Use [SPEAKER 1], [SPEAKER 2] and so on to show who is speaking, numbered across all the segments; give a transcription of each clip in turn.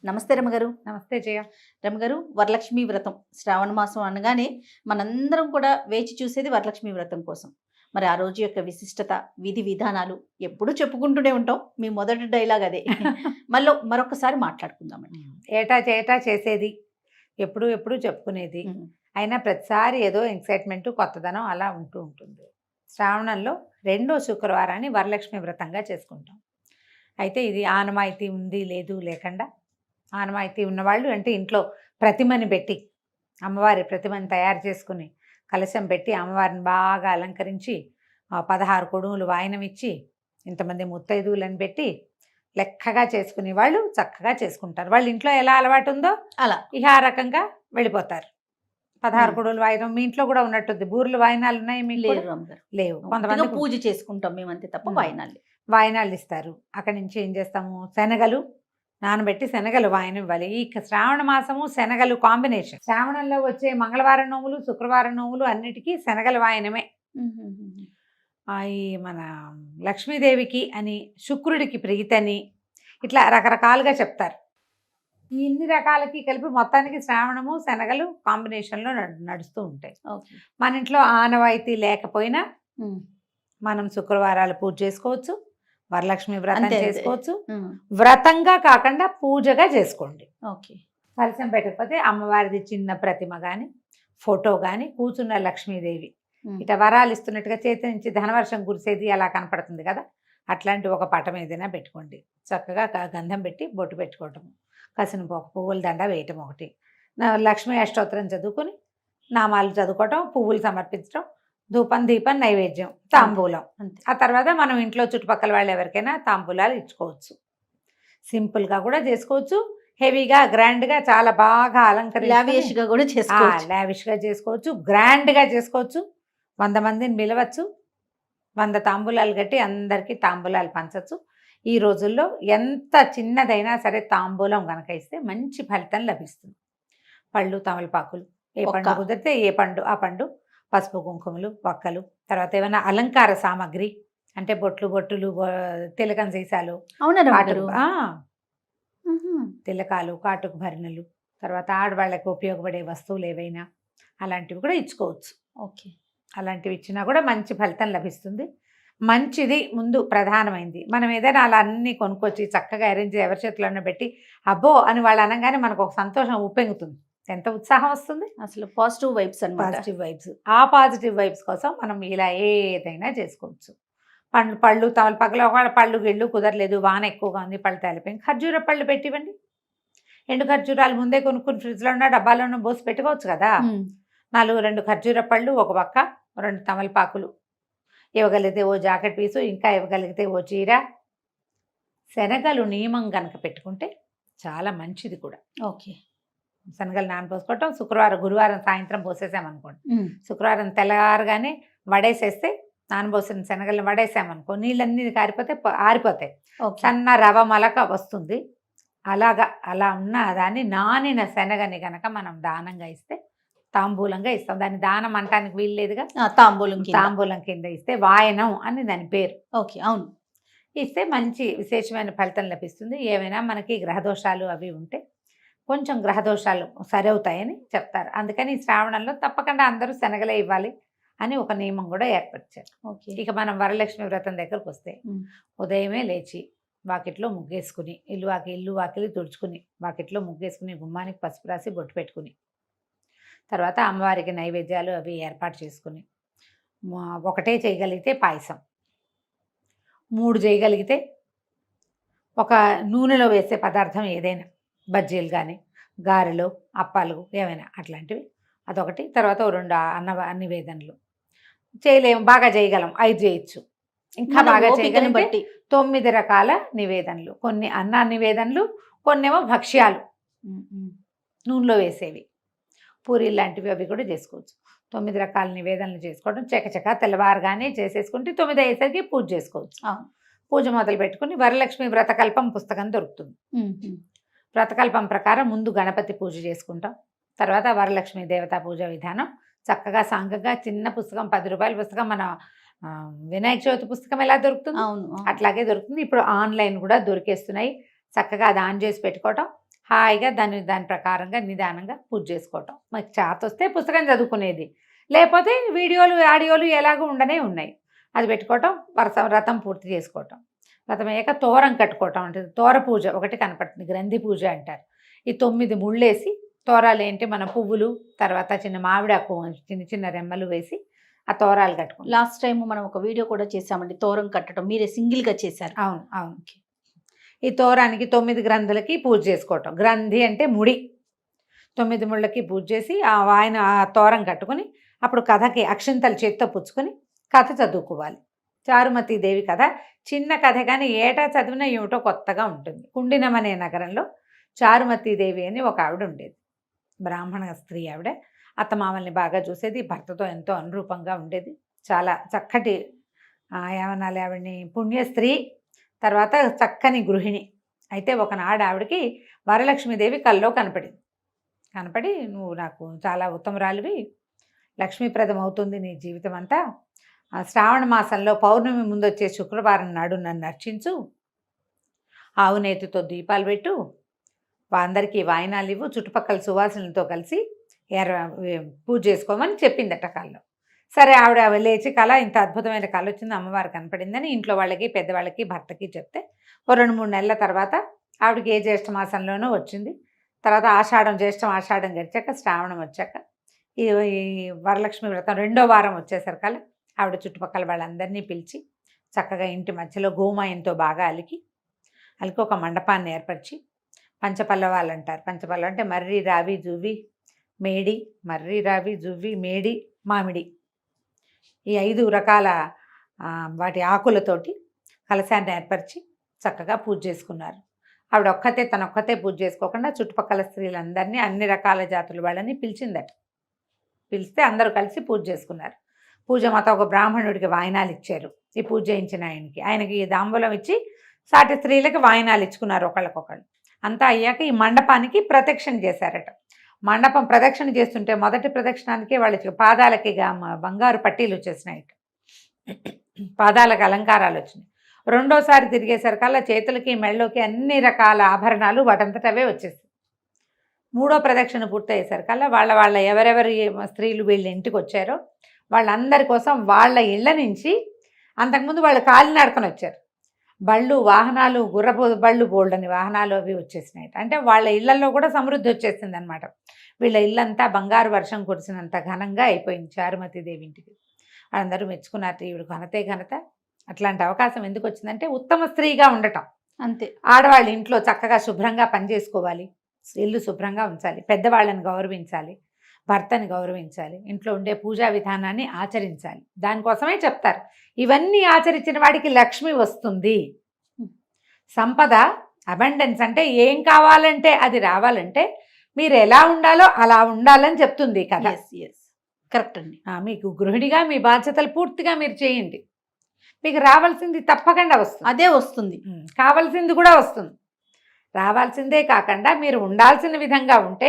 [SPEAKER 1] నమస్తే రమగారు.
[SPEAKER 2] నమస్తే జయ.
[SPEAKER 1] రమగారు, వరలక్ష్మి వ్రతం శ్రావణ మాసం అనగానే మనందరం కూడా వేచి చూసేది వరలక్ష్మి వ్రతం కోసం. మరి ఆ రోజు యొక్క విశిష్టత, విధి విధానాలు ఎప్పుడూ చెప్పుకుంటూనే ఉంటాం. మీ మొదటి డైలాగ్ అదే. మరొకసారి మాట్లాడుకుందామండి.
[SPEAKER 2] ఏటా చేటా చేసేది, ఎప్పుడు ఎప్పుడు చెప్పుకునేది. అయినా ప్రతిసారి ఏదో ఎక్సైట్మెంట్, కొత్తదనం అలా ఉంటూ ఉంటుంది. శ్రావణంలో 2వ శుక్రవారాన్ని వరలక్ష్మి వ్రతంగా చేసుకుంటాం. అయితే ఇది ఆనవాయితీ ఉంది లేదు లేకుండా, ఆనవాయితీ ఉన్నవాళ్ళు అంటే ఇంట్లో ప్రతిమని పెట్టి, అమ్మవారి ప్రతిమని తయారు చేసుకుని కలశం పెట్టి అమ్మవారిని బాగా అలంకరించి 16 కొడుములు వాయనం ఇచ్చి ఇంతమంది ముత్తైదువులను పెట్టి లెక్కగా చేసుకునే వాళ్ళు చక్కగా చేసుకుంటారు. వాళ్ళ ఇంట్లో ఎలా అలవాటు ఉందో
[SPEAKER 1] అలా
[SPEAKER 2] ఇక ఆ రకంగా వెళ్ళిపోతారు. 16 కొడుములు వాయనం మీ ఇంట్లో కూడా ఉన్నట్టుంది. బూర్లు వాయనాలు ఉన్నాయి మీకు?
[SPEAKER 1] లేదు రమగారు,
[SPEAKER 2] లేవు.
[SPEAKER 1] కొంతమంది పూజ చేసుకుంటాం మేమంతే తప్ప
[SPEAKER 2] వాయనాలు ఇస్తారు. అక్కడి నుంచి ఏం చేస్తాము, శనగలు నానబెట్టి శనగలు వాయనం ఇవ్వాలి. ఈ శ్రావణ మాసము శనగలు కాంబినేషన్. శ్రావణంలో వచ్చే మంగళవారం నోములు, శుక్రవారం నోములు అన్నిటికీ శనగల వాయనమే. ఈ మన లక్ష్మీదేవికి అని, శుక్రుడికి ప్రీతని, ఇట్లా రకరకాలుగా చెప్తారు. ఈ ఇన్ని రకాలకి కలిపి మొత్తానికి శ్రావణము శనగలు కాంబినేషన్లో నడుస్తూ ఉంటాయి. మన ఇంట్లో ఆనవాయితీ లేకపోయినా మనం శుక్రవారాలు పూజ చేసుకోవచ్చు, వరలక్ష్మి వ్రతం చేసుకోవచ్చు. వ్రతంగా కాకుండా పూజగా చేసుకోండి. కలశం పెట్టకపోతే అమ్మవారిది చిన్న ప్రతిమ కానీ, ఫోటో కానీ, కూర్చున్న లక్ష్మీదేవి ఇట వరాలు ఇస్తున్నట్టుగా చేతి నుంచి ధనవర్షం కురిసేది అలా కనపడుతుంది కదా, అట్లాంటి ఒక పటం ఏదైనా పెట్టుకోండి. చక్కగా గంధం పెట్టి బొట్టు పెట్టుకోవటం, కసిన పువ్వుల దండ వేయటం ఒకటి, లక్ష్మీ అష్టోత్తరం చదువుకొని నామాలు చదువుకోవటం, పువ్వులు సమర్పించడం, ధూపం దీపం నైవేద్యం తాంబూలం. ఆ తర్వాత మనం ఇంట్లో చుట్టుపక్కల వాళ్ళు ఎవరికైనా తాంబూలాలు ఇచ్చుకోవచ్చు. సింపుల్గా కూడా చేసుకోవచ్చు, హెవీగా గ్రాండ్గా చాలా బాగా
[SPEAKER 1] లావిష్గా కూడా చేసుకోవచ్చు.
[SPEAKER 2] లావిష్గా చేసుకోవచ్చు, గ్రాండ్గా చేసుకోవచ్చు. 100 మందిని పిలవచ్చు, 100 తాంబూలాలు కట్టి అందరికీ తాంబూలాలు పంచవచ్చు. ఈ రోజుల్లో ఎంత చిన్నదైనా సరే తాంబూలం కనుక ఇస్తే మంచి ఫలితం లభిస్తుంది. పళ్ళు తమలపాకులు, ఏ పండు కుదిరితే ఏ పండు ఆ పండు, పసుపు కుంకుమలు, వక్కలు, తర్వాత ఏమైనా అలంకార సామాగ్రి అంటే బొట్టులు, తిలకం సీసాలు, తిలకాలు, కాటుకు భరణలు, తర్వాత ఆడవాళ్ళకి ఉపయోగపడే వస్తువులు ఏవైనా అలాంటివి కూడా ఇచ్చుకోవచ్చు. అలాంటివి ఇచ్చినా కూడా మంచి ఫలితం లభిస్తుంది. మంచిది ముందు ప్రధానమైంది. మనం ఏదైనా అలా అన్నీ కొనుక్కొచ్చి చక్కగా అరేంజ్ ఎవరి చేతుల్లో పెట్టి అబ్బో అని వాళ్ళు అనగానే మనకు ఒక సంతోషం ఉప్పెంగుతుంది, ఎంత ఉత్సాహం వస్తుంది.
[SPEAKER 1] అసలు పాజిటివ్ వైబ్స్ అన్నమాట.
[SPEAKER 2] Positive vibes. ఆ పాజిటివ్ వైబ్స్ కోసం మనం ఇలా ఏదైనా చేసుకోవచ్చు. పళ్ళు తమలపాకులు, ఒకవేళ పళ్ళు గిళ్ళు కుదరలేదు, వాన ఎక్కువగా ఉంది, పళ్ళు తలిపోయింది, ఖర్జూర పళ్ళు పెట్టివ్వండి. ఎండు ఖర్జూరాలు ముందే కొనుక్కుని ఫ్రిడ్జ్లో ఉన్న డబ్బాలోనూ పోసి పెట్టుకోవచ్చు కదా. 2 ఖర్జూర పళ్ళు, ఒక పక్క 2 తమలపాకులు, ఇవ్వగలిగితే ఓ జాకెట్ పీసు, ఇంకా ఇవ్వగలిగితే ఓ చీర, శనగలు నియమం కనుక పెట్టుకుంటే చాలా మంచిది కూడా. శనగలు నానపోసుకోవటం, గురువారం సాయంత్రం పోసేసామనుకోండి, శుక్రవారం తెల్లగారుగానే వడేసేస్తే, నానబోసిన శనగలను వడేసామనుకో నీళ్ళన్నీ కారిపోతే ఆరిపోతాయి, సన్న రవ మలక వస్తుంది. అలా ఉన్న దాన్ని నానిన శనగని గనక మనం దానంగా ఇస్తే, తాంబూలంగా ఇస్తాం. దాన్ని దానం అంటానికి వీల్లేదుగా, తాంబూలం కింద ఇస్తే వాయనం అని దాని పేరు.
[SPEAKER 1] అవును,
[SPEAKER 2] ఇస్తే మంచి విశేషమైన ఫలితం లభిస్తుంది. ఏమైనా మనకి గ్రహదోషాలు అవి ఉంటే కొంచెం గ్రహదోషాలు సరవుతాయని చెప్తారు. అందుకని ఈ శ్రావణంలో తప్పకుండా అందరూ శనగలే ఇవ్వాలి అని ఒక నియమం కూడా ఏర్పరిచారు. ఇక మనం వరలక్ష్మి వ్రతం దగ్గరకు వస్తే, ఉదయమే లేచి వాకిట్లో ముగ్గేసుకుని, ఇల్లు వాకిలి తుడుచుకుని, వాకిట్లో ముగ్గేసుకుని, గుమ్మానికి పసుపు రాసి బొట్టు పెట్టుకుని, తర్వాత అమ్మవారికి నైవేద్యాలు అవి ఏర్పాటు చేసుకుని, 1 చేయగలిగితే పాయసం, 3 చేయగలిగితే ఒక నూనెలో వేసే పదార్థం ఏదైనా, బజ్జీలు కానీ, గారెలు, అప్పాలు ఏమైనా అట్లాంటివి అదొకటి. తర్వాత 2 నివేదనలు చేయలేము, బాగా చేయగలం 5 చేయొచ్చు. ఇంకా బాగా చేయగలం బట్టి 9 రకాల నివేదనలు. కొన్ని అన్న నివేదనలు, కొన్నేమో భక్ష్యాలు నూనెలో వేసేవి, పూరీలు లాంటివి అవి కూడా చేసుకోవచ్చు. 9 రకాల నివేదనలు చేసుకోవడం చకచకా తెల్లవారుగానే చేసేసుకుంటే 9 అయ్యేసరికి పూజ చేసుకోవచ్చు. పూజ మొదలు పెట్టుకుని వరలక్ష్మి వ్రతకల్పం పుస్తకం దొరుకుతుంది. వ్రతకల్పం ప్రకారం ముందు గణపతి పూజ చేసుకుంటాం, తర్వాత వరలక్ష్మి దేవతా పూజ విధానం చక్కగా సాంగంగా చిన్న పుస్తకం, 10 రూపాయల పుస్తకం, మన వినాయక చవితి పుస్తకం ఎలా దొరుకుతుంది అట్లాగే దొరుకుతుంది. ఇప్పుడు ఆన్లైన్ కూడా దొరికేస్తున్నాయి. చక్కగా అది ఆన్ చేసి పెట్టుకోవటం, హాయిగా దాని ప్రకారంగా నిదానంగా పూజ చేసుకోవటం. మనకి చేత వస్తే పుస్తకం చదువుకునేది, లేకపోతే వీడియోలు ఆడియోలు ఎలాగో ఉండనే ఉన్నాయి, అది పెట్టుకోవటం, వ్రతం పూర్తి చేసుకోవటం. వ్రతం అయ్యాక తోరం కట్టుకోవటం అంటే తోర పూజ ఒకటి కనపడుతుంది, గ్రంథి పూజ అంటారు. ఈ 9 ముళ్ళేసి, తోరాలు ఏంటి మన పువ్వులు, తర్వాత చిన్న మామిడాకు చిన్న చిన్న రెమ్మలు వేసి ఆ తోరాలు కట్టుకుంటాం.
[SPEAKER 1] లాస్ట్ టైం మనం ఒక వీడియో కూడా చేసామండి, తోరం కట్టడం, మీరే సింగిల్ గా చేశారు.
[SPEAKER 2] అవును అవును. ఈ తోరానికి 9 గ్రంథులకి పూజ చేసుకోవటం. గ్రంథి అంటే ముడి. 9 ముళ్ళకి పూజ చేసి ఆయన ఆ తోరం కట్టుకుని అప్పుడు కథకి అక్షింతలు చేత్తో పుచ్చుకొని కథ చదువుకోవాలి. చారుమతి దేవి కథ చిన్న కథ, కానీ ఏటా చదివినా ఏమిటో కొత్తగా ఉంటుంది. కుండినం అనే నగరంలో చారుమతి దేవి అని ఒక ఆవిడ ఉండేది, బ్రాహ్మణ స్త్రీ ఆవిడ. అత్తమామల్ని బాగా చూసేది, భర్తతో ఎంతో అనురూపంగా ఉండేది, చాలా చక్కటి ఏమనాలి ఆవిడని, పుణ్య స్త్రీ, తర్వాత చక్కని గృహిణి. అయితే ఒకనాడు ఆవిడకి వరలక్ష్మీదేవి కల్లో కనపడి నువ్వు నాకు చాలా ఉత్తమరాలివి, లక్ష్మీప్రదం అవుతుంది నీ జీవితం అంతా, శ్రావణ మాసంలో పౌర్ణమి ముందు వచ్చే శుక్రవారం నాడు నన్ను అర్చించు, ఆవు నేతితో దీపాలు పెట్టు, అందరికీ వాయినాలు ఇవ్వు, చుట్టుపక్కల సువాసనలతో కలిసి పూజ చేసుకోమని చెప్పిందట కల్లో. సరే ఆవిడ లేచి కళ, ఇంత అద్భుతమైన కళ వచ్చింది, అమ్మవారు కనపడిందని ఇంట్లో వాళ్ళకి పెద్దవాళ్ళకి భర్తకి చెప్తే ఓ 2-3 నెలల తర్వాత ఆవిడకి ఏ జ్యేష్ఠ మాసంలోనూ వచ్చింది. తర్వాత ఆషాఢం గడిచాక శ్రావణం వచ్చాక ఈ వరలక్ష్మి వ్రతం 2వ వారం వచ్చేసరికల్లా ఆవిడ చుట్టుపక్కల వాళ్ళందరినీ పిలిచి చక్కగా ఇంటి మధ్యలో గోమాయంతో బాగా అలికి ఒక మండపాన్ని ఏర్పరిచి, పంచపల్లవాలు అంటారు. పంచపల్లవ అంటే మర్రి, రావి, జువ్వి, మేడి, మర్రి, రావి, జువ్వి, మేడి, మామిడి, ఈ 5 రకాల వాటి ఆకులతోటి కలశాన్ని ఏర్పరిచి చక్కగా పూజ చేసుకున్నారు. ఆవిడ తనొక్కతే పూజ చేసుకోకుండా చుట్టుపక్కల స్త్రీలందరినీ, అన్ని రకాల జాతుల వాళ్ళని పిలిస్తే అందరూ కలిసి పూజ చేసుకున్నారు. పూజ మాత్రం ఒక బ్రాహ్మణుడికి వాయినాలు ఇచ్చారు. ఈ పూజ చేయించిన ఆయనకి తాంబూలం ఇచ్చి సాటి స్త్రీలకి వాయినాలు ఇచ్చుకున్నారు ఒకళ్ళకొకళ్ళు. అంతా అయ్యాక ఈ మండపానికి ప్రదక్షిణ చేశారట. మండపం ప్రదక్షిణ చేస్తుంటే మొదటి ప్రదక్షిణానికి వాళ్ళకి పాదాలకి బంగారు పట్టీలు వచ్చేసినాయి, పాదాలకు అలంకారాలు వచ్చినాయి. రెండోసారి తిరిగేసరికల్లా చేతులకి మెళ్ళలోకి అన్ని రకాల ఆభరణాలు వాటంతటవే వచ్చేసాయి. మూడో ప్రదక్షిణ పూర్తయ్యేసరికల్లా వాళ్ళ ఎవరెవరి స్త్రీలు వీళ్ళ ఇంటికి వచ్చారో వాళ్ళందరి కోసం వాళ్ళ ఇళ్ళ నుంచి, అంతకుముందు వాళ్ళు కాలినడకని వచ్చారు, బళ్ళు, వాహనాలు, గుర్రపు బళ్ళు, బోల్డని వాహనాలు అవి వచ్చేసినాయి. అంటే వాళ్ళ ఇళ్లలో కూడా సమృద్ధి వచ్చేసింది అనమాట. వీళ్ళ ఇల్లంతా బంగారు వర్షం కురిసినంత ఘనంగా అయిపోయింది చారుమతి దేవి ఇంటికి. వాళ్ళందరూ మెచ్చుకున్నారు, ఈవిడ ఘనత. అట్లాంటి అవకాశం ఎందుకు వచ్చిందంటే ఉత్తమ స్త్రీగా ఉండటం.
[SPEAKER 1] అంతే.
[SPEAKER 2] ఆడవాళ్ళు ఇంట్లో చక్కగా శుభ్రంగా పనిచేసుకోవాలి, ఇల్లు శుభ్రంగా ఉంచాలి, పెద్దవాళ్ళని గౌరవించాలి, భర్తని గౌరవించాలి, ఇంట్లో ఉండే పూజా విధానాన్ని ఆచరించాలి. దానికోసమే చెప్తారు, ఇవన్నీ ఆచరించిన వాడికి లక్ష్మి వస్తుంది. సంపద, అబండెన్స్ అంటే ఏం కావాలంటే అది రావాలంటే మీరు ఎలా ఉండాలో అలా ఉండాలని చెప్తుంది కదా.
[SPEAKER 1] కరెక్ట్ అండి.
[SPEAKER 2] మీకు గృహిణిగా మీ బాధ్యతలు పూర్తిగా మీరు చేయండి, మీకు రావాల్సింది తప్పకుండా వస్తుంది,
[SPEAKER 1] అదే వస్తుంది,
[SPEAKER 2] కావాల్సింది కూడా వస్తుంది. రావాల్సిందే కాకుండా మీరు ఉండాల్సిన విధంగా ఉంటే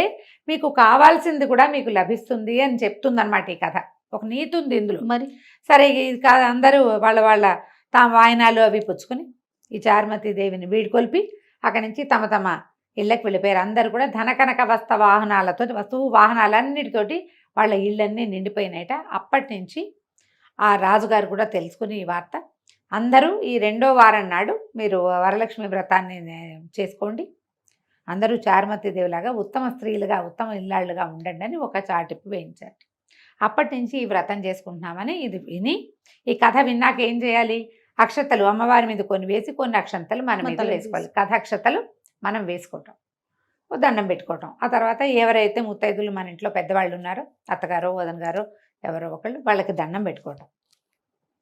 [SPEAKER 2] మీకు కావాల్సింది కూడా మీకు లభిస్తుంది అని చెప్తుందన్నమాట ఈ కథ. ఒక నీతి ఉంది ఇందులో.
[SPEAKER 1] మరి
[SPEAKER 2] సరే, అందరూ వాళ్ళ తమ వాయనాలు అవి పుచ్చుకొని ఈ చారుమతి దేవిని వీడుకొల్పి అక్కడి నుంచి తమ ఇళ్ళకి వెళ్ళిపోయారు. అందరూ కూడా ధనకనక వస్తువు వాహనాలన్నిటితోటి వాళ్ళ ఇళ్ళన్నీ నిండిపోయినాయట. అప్పటి నుంచి ఆ రాజుగారు కూడా తెలుసుకుని ఈ వార్త, అందరూ ఈ 2వ వారం నాడు మీరు వరలక్ష్మి వ్రతాన్ని చేసుకోండి, అందరూ చారుమతి దేవిలాగా ఉత్తమ స్త్రీలుగా, ఉత్తమ ఇల్లాళ్ళుగా ఉండండి అని ఒక చాటింపు వేయించారు. అప్పటి నుంచి ఈ వ్రతం చేసుకుంటున్నామని ఇది విని, ఈ కథ విన్నాక ఏం చేయాలి, అక్షతలు అమ్మవారి మీద కొన్ని వేసి కొన్ని అక్షంతలు మన మీద వేసుకోవాలి. కథ అక్షతలు మనం వేసుకోవటం, దండం పెట్టుకోవటం. ఆ తర్వాత ఎవరైతే ముత్తైదులు మన ఇంట్లో పెద్దవాళ్ళు ఉన్నారో, అత్తగారో వదన గారో ఎవరో ఒకళ్ళు, వాళ్ళకి దండం పెట్టుకోవటం.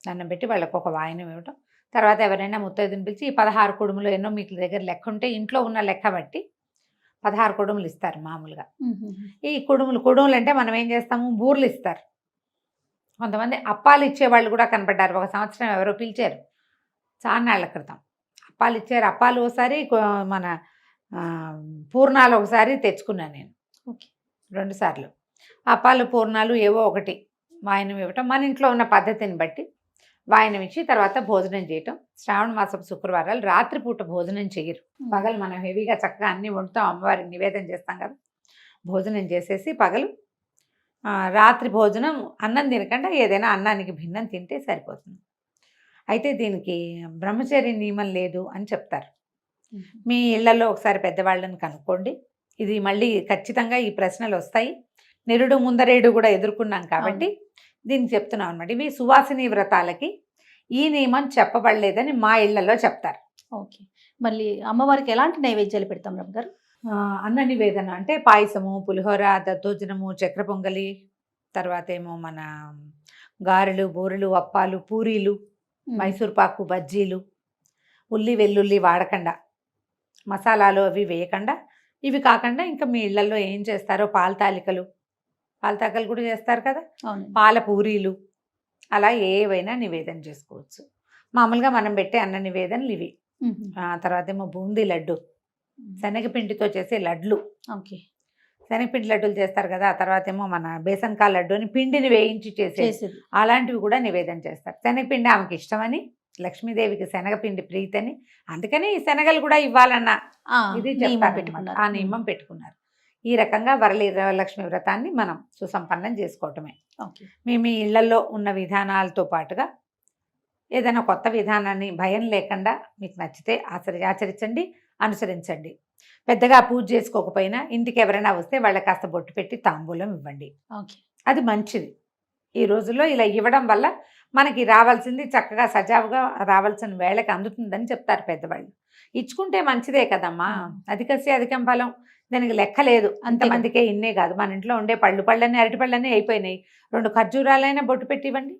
[SPEAKER 2] దండం పెట్టి వాళ్ళకి ఒక వాయినం ఇవ్వటం. తర్వాత ఎవరైనా ముత్తైదుని పిలిచి ఈ 16 కుడుములు ఎన్నో మీకు దగ్గర లెక్క ఉంటే ఇంట్లో ఉన్న లెక్క బట్టి 16 కుడుములు ఇస్తారు మామూలుగా. ఈ కుడుములు అంటే మనం ఏం చేస్తాము, బూర్లు ఇస్తారు. కొంతమంది అప్పాలు ఇచ్చేవాళ్ళు కూడా కనపడ్డారు. ఒక సంవత్సరం ఎవరో పిలిచారు చాన్నాళ్ల క్రితం, అప్పాలు ఇచ్చారు. అప్పాలు ఒకసారి, మన పూర్ణాలు ఒకసారి తెచ్చుకున్నాను నేను. 2 సార్లు అప్పాలు పూర్ణాలు ఏవో ఒకటి వాయినం ఇవ్వటం, మన ఇంట్లో ఉన్న పద్ధతిని బట్టి వాయనం ఇచ్చి తర్వాత భోజనం చేయటం. శ్రావణ మాసపు శుక్రవారాలు రాత్రిపూట భోజనం చేయరు. పగలు మనం హెవీగా చక్కగా అన్ని వండుతాం, అమ్మవారికి నివేదన చేస్తాం కదా, భోజనం చేసేసి పగలు రాత్రి భోజనం అన్నం తినకుండా ఏదైనా అన్నానికి భిన్నం తింటే సరిపోతుంది. అయితే దీనికి బ్రహ్మచర్య నియమం లేదు అని చెప్తారు. మీ ఇళ్లలో ఒకసారి పెద్దవాళ్ళని కనుక్కోండి. ఇది మళ్ళీ ఖచ్చితంగా ఈ ప్రశ్నలు వస్తాయి. నిరుడు ముందరేడు కూడా ఎదుర్కొన్నాం కాబట్టి దీనికి చెప్తున్నాం అనమాట. ఇవి సువాసిని వ్రతాలకి ఈ నియమం చెప్పబడలేదని మా ఇళ్లలో చెప్తారు.
[SPEAKER 1] ఓకే. మళ్ళీ అమ్మవారికి ఎలాంటి నైవేద్యాలు పెడతాం రమ్మగారు?
[SPEAKER 2] అన్న నివేదన అంటే పాయసము, పులిహోర, దద్దోజనము, చక్ర పొంగలి, తర్వాత ఏమో మన గారెలు, బూరెలు, అప్పాలు, పూరీలు, మైసూర్ పాకు, బజ్జీలు, ఉల్లి వెల్లుల్లి వాడకుండా, మసాలాలు అవి వేయకుండా, ఇవి కాకుండా ఇంకా మీ ఇళ్లలో ఏం చేస్తారో పాలతాలికలు కూడా చేస్తారు కదా, పాల పూరీలు, అలా ఏవైనా నివేదన చేసుకోవచ్చు. మామూలుగా మనం పెట్టే అన్న నివేదనలు ఇవి. తర్వాత ఏమో బూందీ లడ్డు, శనగపిండితో చేసే లడ్లు.
[SPEAKER 1] ఓకే.
[SPEAKER 2] శనగపిండి లడ్డూలు చేస్తారు కదా. ఆ తర్వాత ఏమో మన బేసన్కా లడ్డు అని పిండిని వేయించి చేసేది, అలాంటివి కూడా నివేదన చేస్తారు. శనగపిండి ఆమెకి ఇష్టమని, లక్ష్మీదేవికి శనగపిండి ప్రీతని, అందుకని ఈ శనగలు కూడా ఇవ్వాలన్న ఇది ఆ నియమం పెట్టుకున్నారు. ఈ రకంగా వరలక్ష్మి వ్రతాన్ని మనం సుసంపన్నం చేసుకోవటమే. మీ ఇళ్లలో ఉన్న విధానాలతో పాటుగా ఏదైనా కొత్త విధానాన్ని భయం లేకుండా మీకు నచ్చితే ఆచరించండి, అనుసరించండి. పెద్దగా పూజ చేసుకోకపోయినా ఇంటికి ఎవరైనా వస్తే వాళ్ళకి కాస్త బొట్టు పెట్టి తాంబూలం ఇవ్వండి. అది మంచిది. ఈ రోజుల్లో ఇలా ఇవ్వడం వల్ల మనకి రావాల్సింది చక్కగా సజావుగా రావాల్సిన వేళకి అందుతుందని చెప్తారు పెద్దవాళ్ళు. ఇచ్చుకుంటే మంచిదే కదమ్మా. అధికస్య అధికం ఫలం, దానికి లెక్క లేదు. అంతమందికే ఇన్నే కాదు, మన ఇంట్లో ఉండే పళ్ళన్నీ అరటిపళ్ళన్నీ అయిపోయినాయి, 2 ఖర్జూరాలైనా బొట్టు పెట్టి ఇవ్వండి.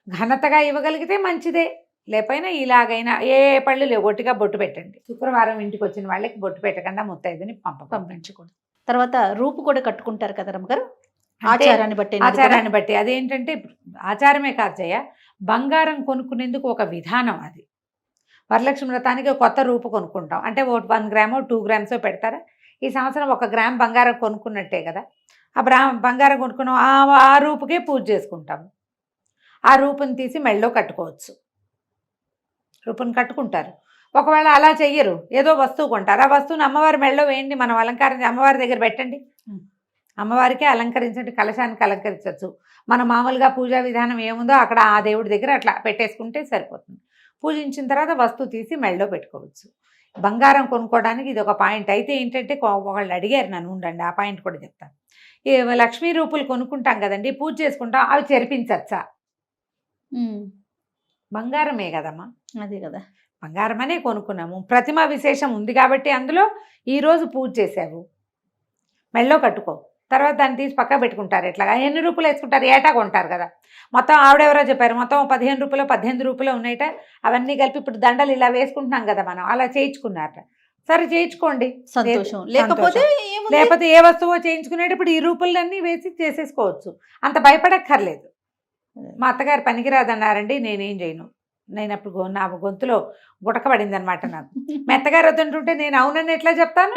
[SPEAKER 2] ఘనతగా ఇవ్వగలిగితే మంచిదే, లేకపోయినా ఇలాగైనా ఏ పళ్ళు లేవు, ఒట్టిగా బొట్టు పెట్టండి. శుక్రవారం ఇంటికి వచ్చిన వాళ్ళకి బొట్టు పెట్టకుండా ముత్తైదుని పంపించకూడదు.
[SPEAKER 1] తర్వాత రూపు కూడా కట్టుకుంటారు కదా రమ్మగారు,
[SPEAKER 2] ఆచారాన్ని బట్టి. అదేంటంటే ఆచారమే కాదు జయ, బంగారం కొనుక్కునేందుకు ఒక విధానం. అది వరలక్ష్మి వ్రతానికి కొత్త రూపు కొనుక్కుంటాం అంటే 1 గ్రామో 2 గ్రామ్సో పెడతారా. ఈ సంవత్సరం 1 గ్రామ్ బంగారం కొనుక్కున్నట్టే కదా. బంగారం కొనుక్కున్నాం, ఆ రూపుకే పూజ చేసుకుంటాము. ఆ రూపుని తీసి మెళ్ళో కట్టుకోవచ్చు. రూపుని కట్టుకుంటారు. ఒకవేళ అలా చెయ్యరు, ఏదో వస్తువు కొంటారు, ఆ వస్తువుని అమ్మవారి మెళ్ళో వేయండి, మనం అలంకారం అమ్మవారి దగ్గర పెట్టండి, అమ్మవారికే అలంకరించండి, కలశానికి అలంకరించవచ్చు. మన మామూలుగా పూజా విధానం ఏముందో అక్కడ ఆ దేవుడి దగ్గర అట్లా పెట్టేసుకుంటే సరిపోతుంది. పూజించిన తర్వాత వస్తువు తీసి మెళ్ళో పెట్టుకోవచ్చు. బంగారం కొనుక్కోవడానికి ఇది ఒక పాయింట్. అయితే ఏంటంటే ఒకళ్ళు అడిగారు నన్ను, ఉండండి ఆ పాయింట్ కూడా చెప్తాను. ఈ లక్ష్మీ రూపులు కొనుక్కుంటాం కదండి, పూజ చేసుకుంటాం, అవి చెరిపించచ్చా? బంగారమే కదమ్మా.
[SPEAKER 1] అదే కదా,
[SPEAKER 2] బంగారం అనే కొనుక్కున్నాము, ప్రతిమ విశేషం ఉంది కాబట్టి అందులో ఈరోజు పూజ చేసావు, మెళ్ళో కట్టుకో, తర్వాత దాన్ని తీసి పక్క పెట్టుకుంటారు. ఎట్లాగా ఎన్ని రూపాయలు వేసుకుంటారు, ఏటా కొంటారు కదా. మొత్తం ఆవిడెవరో చెప్పారు, మొత్తం 15 రూపాయలు 18 రూపాయలు ఉన్నాయట, అవన్నీ కలిపి ఇప్పుడు దండలు ఇలా వేసుకుంటున్నాం కదా మనం, అలా చేయించుకున్నారట. సరే చేయించుకోండి,
[SPEAKER 1] సంతోషం. లేకపోతే
[SPEAKER 2] ఏ వస్తువో చేయించుకునేటప్పుడు ఈ రూపాయలన్నీ వేసి చేసేసుకోవచ్చు, అంత భయపడక్కర్లేదు. మా అత్తగారు పనికిరాదన్నారండి, నేనేం చేయను. నేను అప్పుడు నా గొంతులో గుటకబడింది అనమాట నాకు. మెత్తగారు వద్దంటుంటే నేను అవునని ఎట్లా చెప్తాను?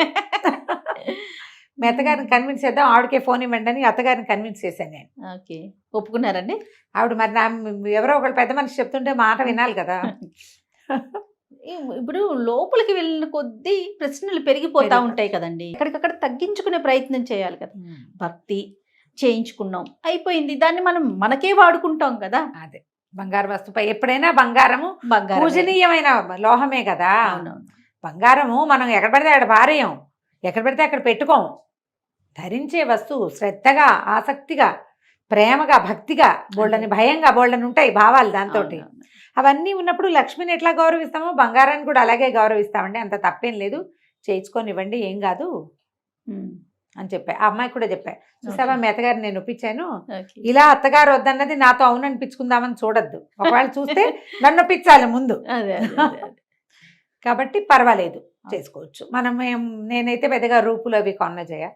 [SPEAKER 2] మీ అత్తగారిని కన్విన్స్ చేద్దాం, ఆవిడకే ఫోన్ ఇవ్వండి అని అత్తగారిని కన్విన్స్ చేశాను నేను.
[SPEAKER 1] ఓకే, ఒప్పుకున్నారండి
[SPEAKER 2] ఆవిడ. మరి ఎవరో ఒకళ్ళు పెద్ద మనిషి చెప్తుంటే మాట వినాలి కదా.
[SPEAKER 1] ఇప్పుడు లోపలికి వెళ్ళిన కొద్దీ ప్రశ్నలు పెరిగిపోతా ఉంటాయి కదండి, ఎక్కడికక్కడ తగ్గించుకునే ప్రయత్నం చేయాలి కదా. భక్తి చేయించుకున్నాం, అయిపోయింది, దాన్ని మనం మనకే వాడుకుంటాం కదా.
[SPEAKER 2] అదే బంగారు వస్తువుపై ఎప్పుడైనా బంగారము పూజనీయమైన లోహమే కదా. బంగారము మనం ఎక్కడ పడితే అక్కడ భార్యం, ఎక్కడ పడితే అక్కడ పెట్టుకోము. ధరించే వస్తువు శ్రద్ధగా, ఆసక్తిగా, ప్రేమగా, భక్తిగా, బోళ్ళని భయంగా, బోళ్ళని ఉంటాయి భావాలు దాంతో. అవన్నీ ఉన్నప్పుడు లక్ష్మిని ఎట్లా గౌరవిస్తామో బంగారాన్ని కూడా అలాగే గౌరవిస్తామండి. అంత తప్పేం లేదు, చేయించుకొని ఇవ్వండి, ఏం కాదు అని చెప్పా. ఆ అమ్మాయి కూడా చెప్పా, చూసావా మీ అత్తగారు నేను ఒప్పించాను, ఇలా అత్తగారు వద్దన్నది నాతో అవుననిపించుకుందామని చూడొద్దు, ఒకవేళ చూస్తే నన్ను ఒప్పించాలి ముందు. కాబట్టి పర్వాలేదు, చేసుకోవచ్చు. నేనైతే పెద్దగా రూపులు అవి కొన్న జయ,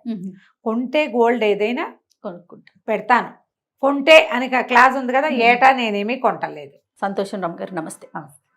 [SPEAKER 2] కొంటే గోల్డ్ ఏదైనా కొనుక్కుంటా పెడతాను. కొంటే అని క్లాస్ ఉంది కదా, ఏటా నేనేమీ కొంటలేదు.
[SPEAKER 1] సంతోషం రమ్మ గారు, నమస్తే.